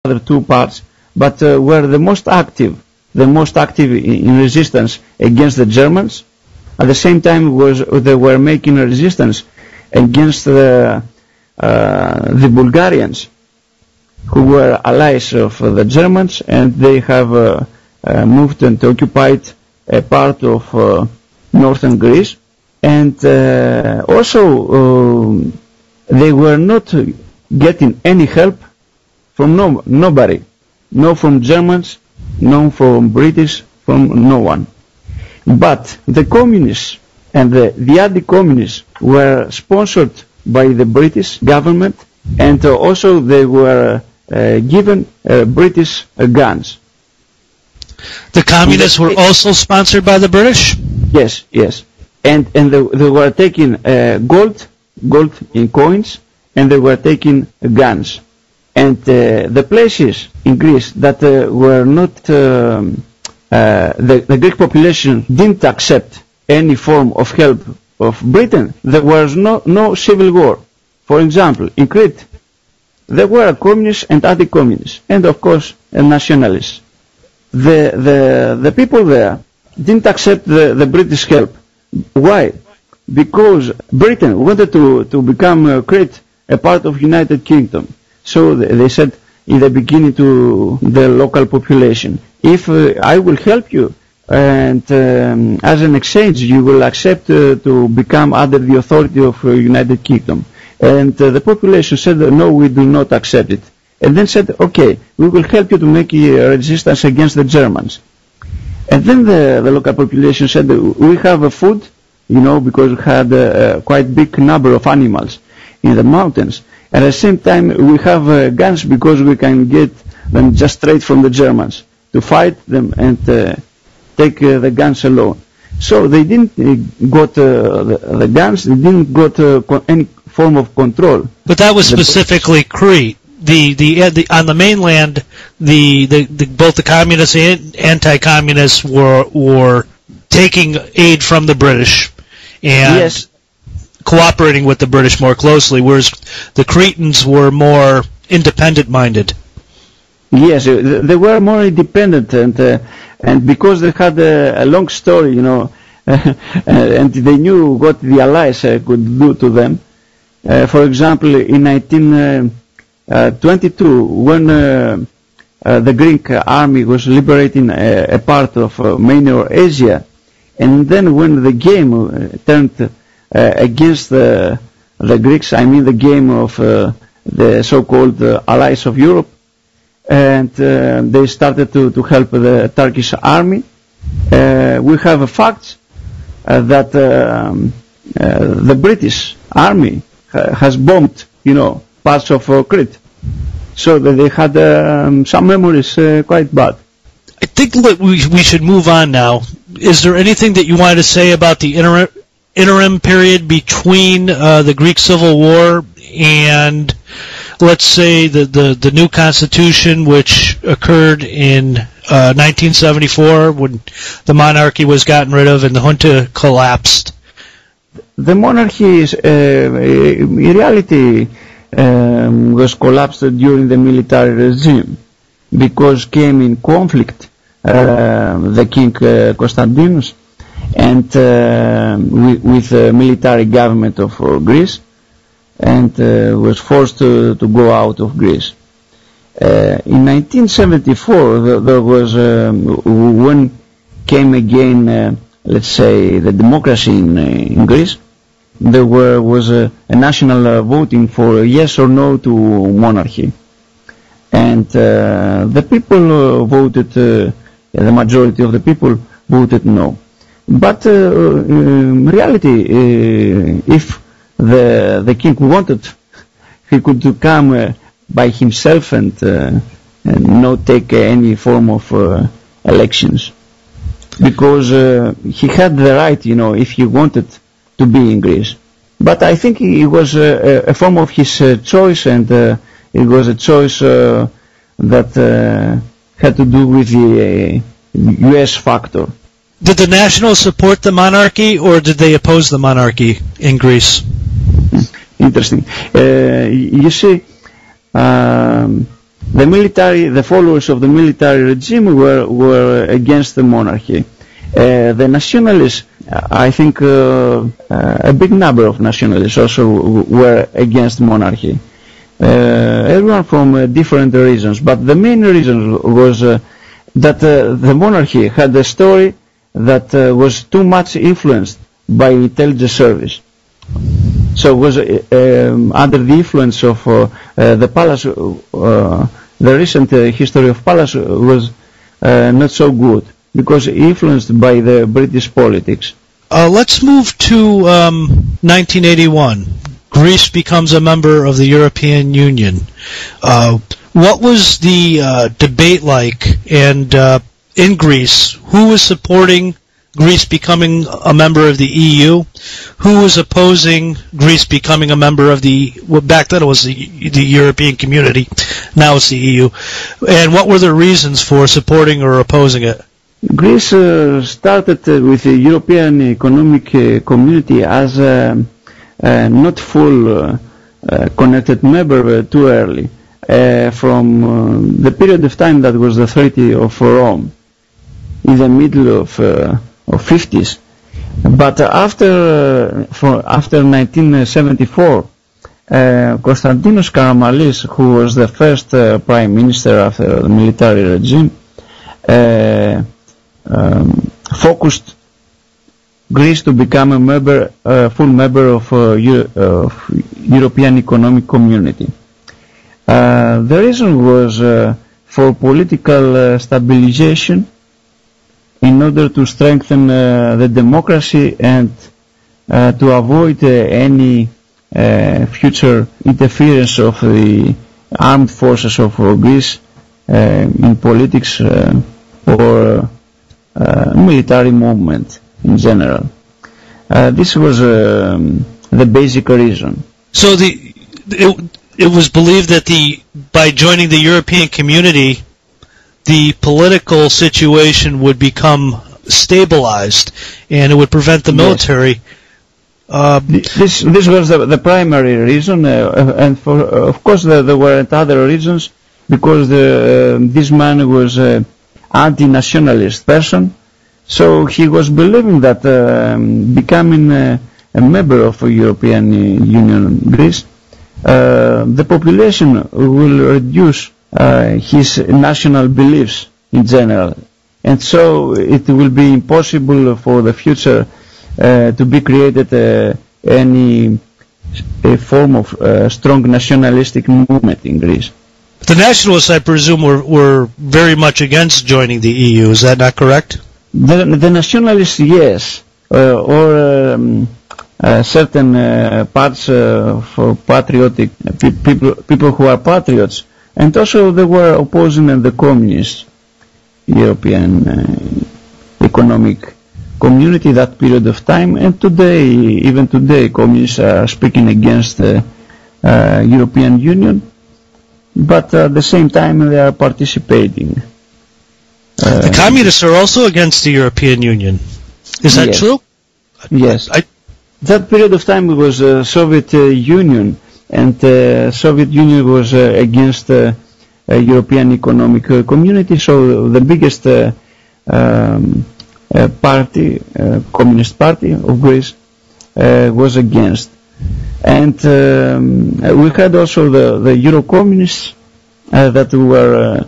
other two parts, but were the most active in resistance against the Germans. At the same time, they were making a resistance against the Bulgarians, who were allies of the Germans, and they have moved and occupied a part of northern Greece. And also they were not getting any help from nobody, no from Germans, no from British, from no one. But the communists and the anti-communists were sponsored by the British government, and also they were given British guns. The communists were also sponsored by the British? Yes, yes. And they were taking gold in coins, and they were taking guns. And the places in Greece that were not, the Greek population didn't accept any form of help of Britain, there was no civil war. For example, in Crete, there were communists and anti-communists, and of course nationalists. The people there didn't accept the British help. Why? Because Britain wanted to become Crete a part of United Kingdom. So they said in the beginning to the local population, if I will help you, and as an exchange you will accept to become under the authority of United Kingdom. And the population said, no, we do not accept it. And then said, okay, we will help you to make a resistance against the Germans. And then the local population said, we have a food, you know, because we had a quite big number of animals in the mountains. At the same time, we have guns because we can get them just straight from the Germans to fight them and take the guns alone. So they didn't got the guns, they didn't got any form of control. But that was specifically Crete. On the mainland, both the communists and anti-communists were taking aid from the British and yes, cooperating with the British more closely, whereas the Cretans were more independent-minded. Yes, they were more independent, and because they had a long story, you know, and they knew what the Allies could do to them. For example, in 1922, when the Greek army was liberating a part of Minor Asia, and then when the game turned against the Greeks, I mean the game of the so-called Allies of Europe, and they started to help the Turkish army. We have facts that the British army has bombed, you know, parts of Crete, so that they had some memories quite bad. I think that we should move on now. Is there anything that you wanted to say about the interim period between the Greek Civil War and, let's say, the new constitution, which occurred in 1974 when the monarchy was gotten rid of and the junta collapsed? The monarchy is, in reality, was collapsed during the military regime, because came in conflict the King Constantinos and with the military government of Greece, and was forced to go out of Greece. In 1974 there was when came again let's say the democracy in Greece. There was a national voting for yes or no to monarchy, and the people voted, the majority of the people voted no. But in reality, if the king wanted, he could come by himself and not take any form of elections, because he had the right, you know, if he wanted to be in Greece. But I think it was a form of his choice, and it was a choice that had to do with the US factor. Did the Nationalists support the monarchy, or did they oppose the monarchy in Greece? Interesting. You see, the followers of the military regime were against the monarchy. The nationalists, I think a big number of nationalists also were against monarchy. Everyone from different reasons, but the main reason was that the monarchy had a story that was too much influenced by intelligence service. So it was under the influence of the palace. The recent history of palace was not so good because influenced by the British politics. Let's move to 1981. Greece becomes a member of the European Union. What was the debate like? And in Greece, who was supporting Greece becoming a member of the EU? Who was opposing Greece becoming a member of back then it was the European Community, now it's the EU. And what were the reasons for supporting or opposing it? Greece started with the European Economic Community as a not full connected member too early. From the period of time that was the Treaty of Rome, in the middle of 50s. But after 1974, Konstantinos Karamanlis, who was the first prime minister after the military regime, focused Greece to become a full member of European Economic Community. The reason was for political stabilization, in order to strengthen the democracy and to avoid any future interference of the armed forces of Greece in politics or military movement in general. This was the basic reason. So it was believed that by joining the European Community, the political situation would become stabilized, and it would prevent the military. This was the primary reason, and of course there were other reasons, because this man was an anti-nationalist person, so he was believing that becoming a member of the European Union, Greece, the population will reduce his national beliefs in general, and so it will be impossible for the future to be created any form of strong nationalistic movement in Greece. The nationalists, I presume, were very much against joining the EU. Is that not correct? The nationalists, yes, or certain parts for patriotic people who are patriots. And also they were opposing the communist European Economic Community that period of time, and today, even today, communists are speaking against the European Union, but at the same time they are participating. The communists are also against the European Union. Is that true? Yes. That period of time was Soviet Union. And Soviet Union was against European Economic Community, so the biggest party, Communist Party of Greece, was against. And we had also the Euro communists that were